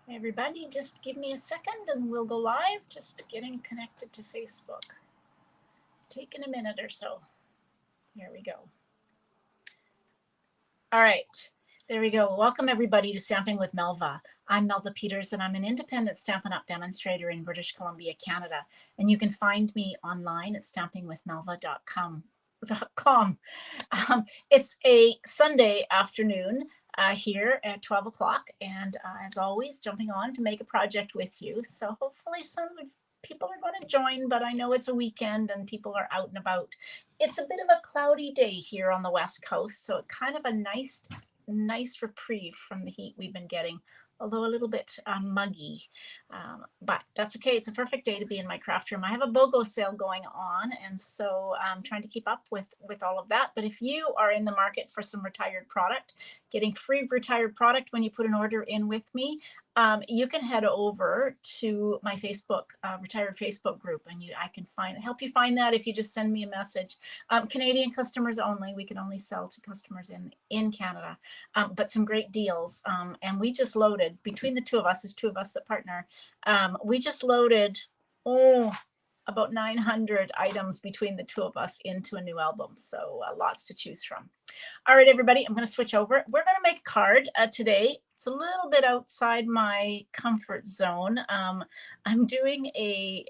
Hey everybody, just give me a second and we'll go live. Just getting connected to Facebook. Taking a minute or so. Here we go. All right, there we go. Welcome everybody to Stamping with Melva. I'm Melva Peters and I'm an independent Stampin' Up! Demonstrator in British Columbia, Canada. And you can find me online at stampingwithmelva.com. It's a Sunday afternoon here at 12 o'clock, and as always, jumping on to make a project with you. So hopefully some people are going to join, but I know it's a weekend and people are out and about. It's a bit of a cloudy day here on the West Coast, so kind of a nice reprieve from the heat we've been getting, although a little bit muggy. But that's okay. It's a perfect day to be in my craft room. I have a BOGO sale going on, and so I'm trying to keep up with all of that. But if you are in the market for some retired product, getting free retired product when you put an order in with me, you can head over to my Facebook retired Facebook group, and I can help you find that if you just send me a message. Canadian customers only. We can only sell to customers in Canada, but some great deals. And we just loaded, between the two of us, there's two of us that partner. We just loaded about 900 items between the two of us into a new album. So lots to choose from. All right, everybody, I'm going to switch over. We're going to make a card today. It's a little bit outside my comfort zone. I'm doing a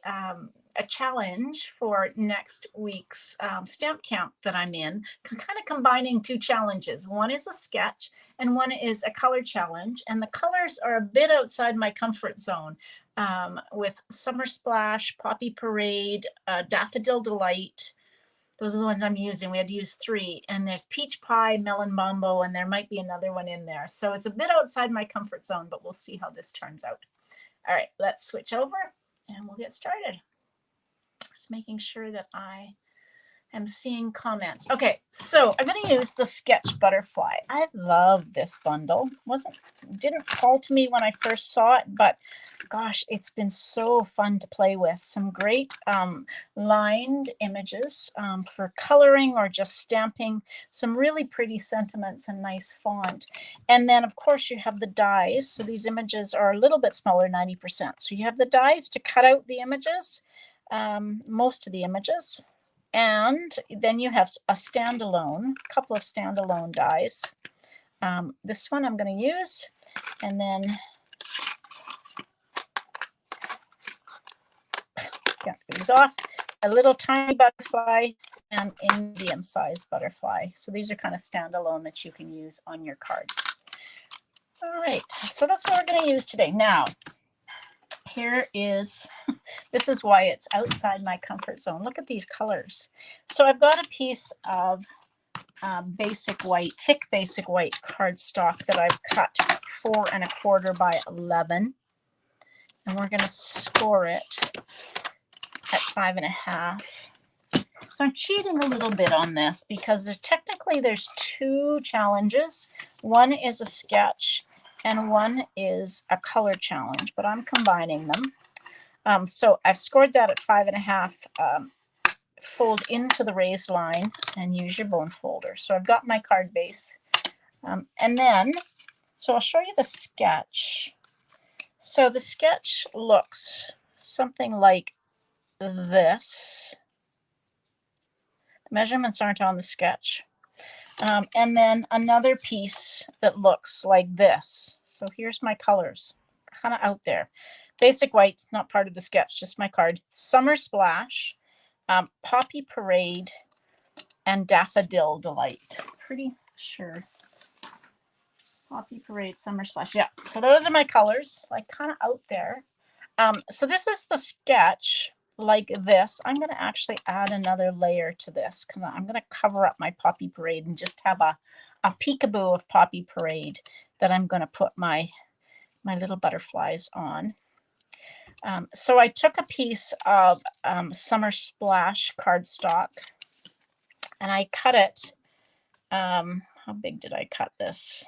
challenge for next week's stamp camp that I'm in, kind of combining two challenges. One is a sketch and one is a color challenge. And the colors are a bit outside my comfort zone. With Summer Splash, Poppy Parade, Daffodil Delight. Those are the ones I'm using. We had to use 3. And there's Peach Pie, Melon Mambo, and there might be another one in there. So it's a bit outside my comfort zone, but we'll see how this turns out. All right, let's switch over and we'll get started. Just making sure that I am seeing comments. Okay, so I'm going to use the Sketch Butterfly. I love this bundle. Didn't call to me when I first saw it, but gosh, it's been so fun to play with. Some great lined images for coloring or just stamping. Some really pretty sentiments and nice font. And then, of course, you have the dies. So these images are a little bit smaller, 90%. So you have the dies to cut out the images, most of the images. And then you have a couple of standalone dies. This one I'm going to use, and then get these off. A little tiny butterfly and a medium-sized butterfly. So these are kind of standalone that you can use on your cards. All right, so that's what we're going to use today. Now, this is why it's outside my comfort zone. Look at these colors. So I've got a piece of basic white, thick basic white cardstock that I've cut 4 1/4 by 11. And we're going to score it at 5 1/2. So I'm cheating a little bit on this because technically there's 2 challenges. One is a sketch and one is a color challenge, but I'm combining them. So I've scored that at 5 1/2. Fold into the raised line and use your bone folder. So I've got my card base. And then, so I'll show you the sketch. So the sketch looks something like this. The measurements aren't on the sketch. And then another piece that looks like this. So here's my colors, kind of out there. Basic white, not part of the sketch, just my card. Summer Splash, Poppy Parade, and Daffodil Delight. Pretty sure. Poppy Parade, Summer Splash. Yeah, so those are my colors, like kind of out there. So this is the sketch like this. I'm going to actually add another layer to this. I'm going to cover up my Poppy Parade and just have a peekaboo of Poppy Parade that I'm going to put my little butterflies on. So I took a piece of Summer Splash cardstock and I cut it. How big did I cut this?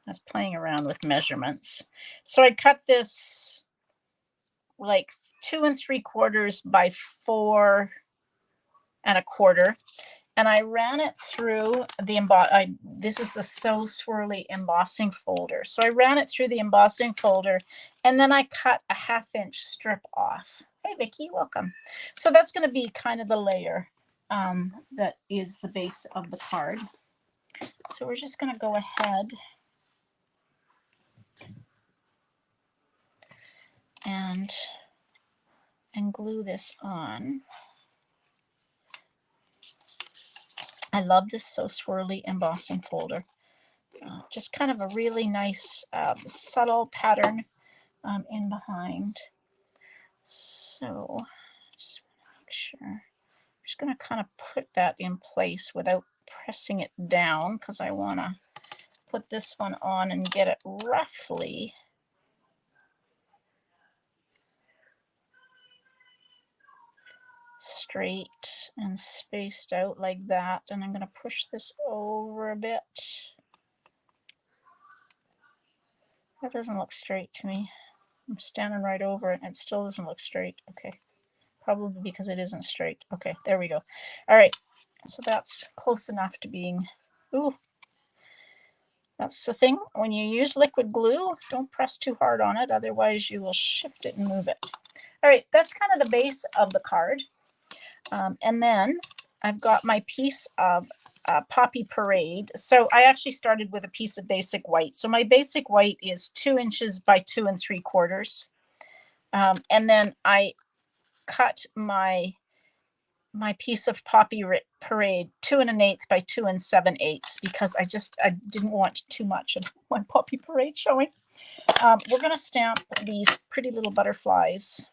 I was playing around with measurements. So I cut this like 2 3/4 by 4 1/4. and I ran it through the this is the So Swirly embossing folder. So I ran it through the embossing folder, and then I cut a 1/2 inch strip off. Hey, Vicki, welcome. So that's going to be kind of the layer that is the base of the card. So we're just going to go ahead and glue this on. I love this So Swirly embossing folder. Just kind of a really nice subtle pattern in behind. So just make sure. I'm just going to kind of put that in place without pressing it down, because I want to put this one on and get it roughly straight and spaced out like that. And I'm going to push this over a bit. That doesn't look straight to me. I'm standing right over it and it still doesn't look straight. Okay, probably because it isn't straight. Okay, there we go. All right, so that's close enough to being, ooh, that's the thing. When you use liquid glue, don't press too hard on it, otherwise you will shift it and move it. All right, that's kind of the base of the card. And then I've got my piece of Poppy Parade. So I actually started with a piece of basic white. So my basic white is 2 inches by 2 3/4. And then I cut my piece of Poppy Parade 2 1/8 by 2 7/8 because I didn't want too much of my Poppy Parade showing. We're going to stamp these pretty little butterflies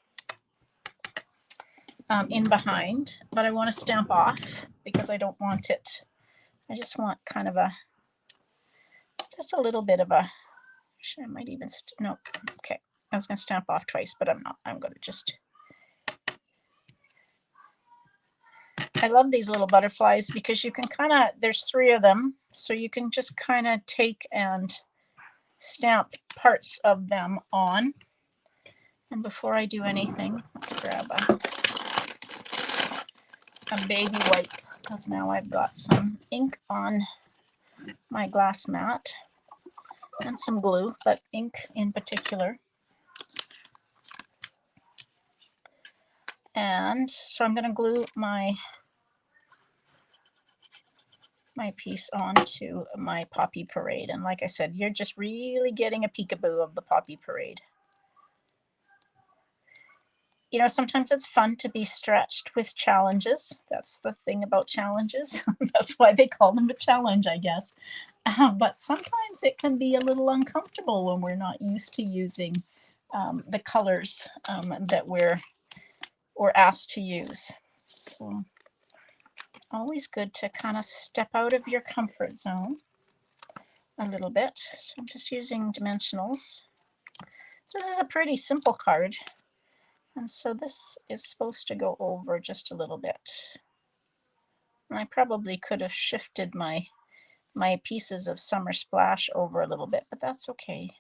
in behind, but I want to stamp off because I don't want it. I just want kind of just a little bit of a, I might even, no, okay. I was going to stamp off twice, but I'm not. I'm going to just, I love these little butterflies because you can kind of, there's 3 of them, so you can just kind of take and stamp parts of them on. And before I do anything, let's grab a baby wipe, because now I've got some ink on my glass mat and some glue, but ink in particular. And so I'm going to glue my piece onto my Poppy Parade. And like I said, you're just really getting a peekaboo of the Poppy Parade. You know, sometimes it's fun to be stretched with challenges. That's the thing about challenges. That's why they call them a challenge, I guess. But sometimes it can be a little uncomfortable when we're not used to using the colors that we're asked to use. So always good to kind of step out of your comfort zone a little bit. So I'm just using dimensionals. So this is a pretty simple card. And so this is supposed to go over just a little bit. And I probably could have shifted my pieces of Summer Splash over a little bit, but that's okay.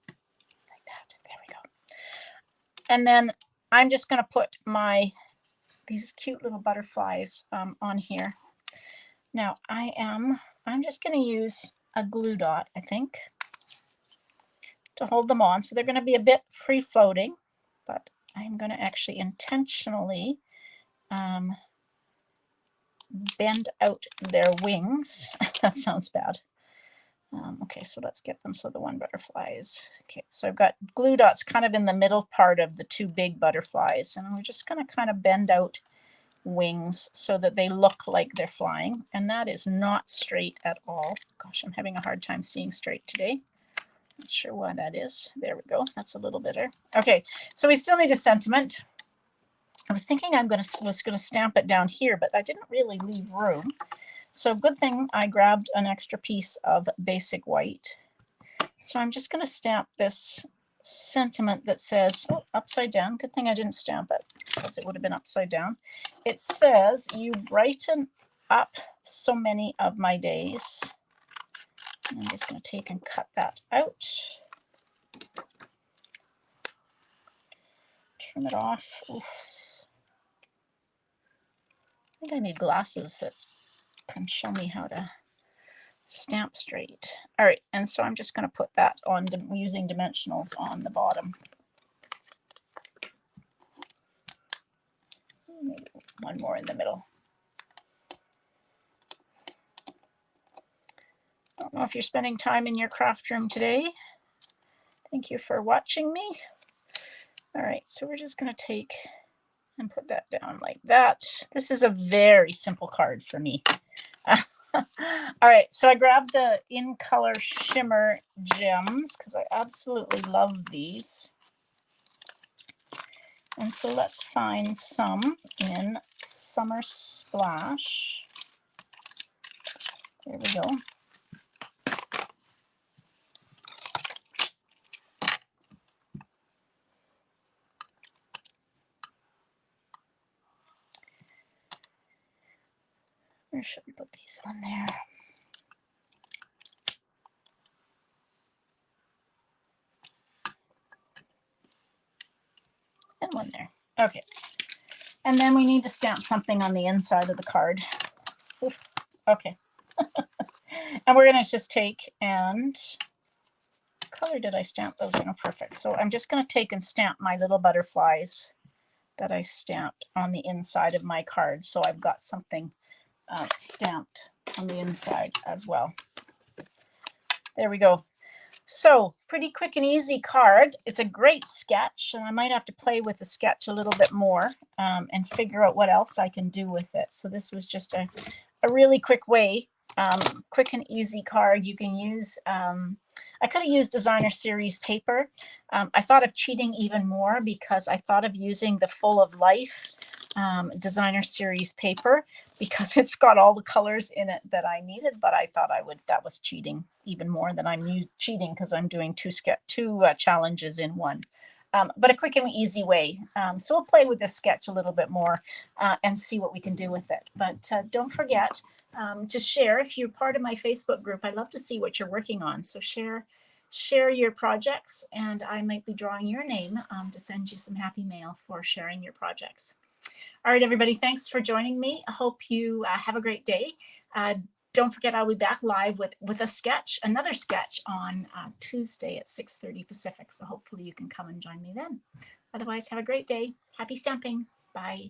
Like that. There we go. And then I'm just going to put these cute little butterflies on here. Now I'm just going to use a glue dot, I think, to hold them on. So they're going to be a bit free floating, but I'm going to actually intentionally bend out their wings. That sounds bad. Okay, so let's get them so the one butterfly is, okay, so I've got glue dots kind of in the middle part of the 2 big butterflies, and we're just going to kind of bend out wings so that they look like they're flying, and that is not straight at all. Gosh, I'm having a hard time seeing straight today. Not sure why that is. There we go. That's a little better. Okay, so we still need a sentiment. I was thinking I was gonna stamp it down here, but I didn't really leave room. So good thing I grabbed an extra piece of basic white. So I'm just going to stamp this sentiment that says, oh, upside down. Good thing I didn't stamp it because it would have been upside down. It says, you brighten up so many of my days. And I'm just going to take and cut that out. Trim it off. Oof. I think I need glasses that can show me how to stamp straight. All right, and so I'm just going to put that on using dimensionals on the bottom. Maybe one more in the middle. I don't know if you're spending time in your craft room today. Thank you for watching me. All right, so we're just going to take and put that down like that. This is a very simple card for me. All right, so I grabbed the In Color Shimmer gems because I absolutely love these. And so let's find some in Summer Splash. There we go. Where should we put these on there? And one there. Okay. And then we need to stamp something on the inside of the card. Oof. Okay. And we're going to just take and what color did I stamp those in? Oh, perfect. So I'm just going to take and stamp my little butterflies that I stamped on the inside of my card. So I've got something stamped on the inside as well. There we go. So pretty quick and easy card. It's a great sketch, and I might have to play with the sketch a little bit more and figure out what else I can do with it. So this was just a really quick way, quick and easy card. You can use, I could have used designer series paper. I thought of cheating even more because I thought of using the Full of Life designer series paper because it's got all the colors in it that I needed, but I thought that was cheating even more than I'm cheating because I'm doing two challenges in one. But a quick and easy way. So we'll play with this sketch a little bit more and see what we can do with it. But don't forget to share. If you're part of my Facebook group, I'd love to see what you're working on. So share your projects, and I might be drawing your name to send you some happy mail for sharing your projects. All right, everybody, thanks for joining me. I hope you have a great day. Don't forget, I'll be back live with a sketch, another sketch on Tuesday at 6:30 Pacific. So hopefully you can come and join me then. Otherwise, have a great day. Happy stamping. Bye.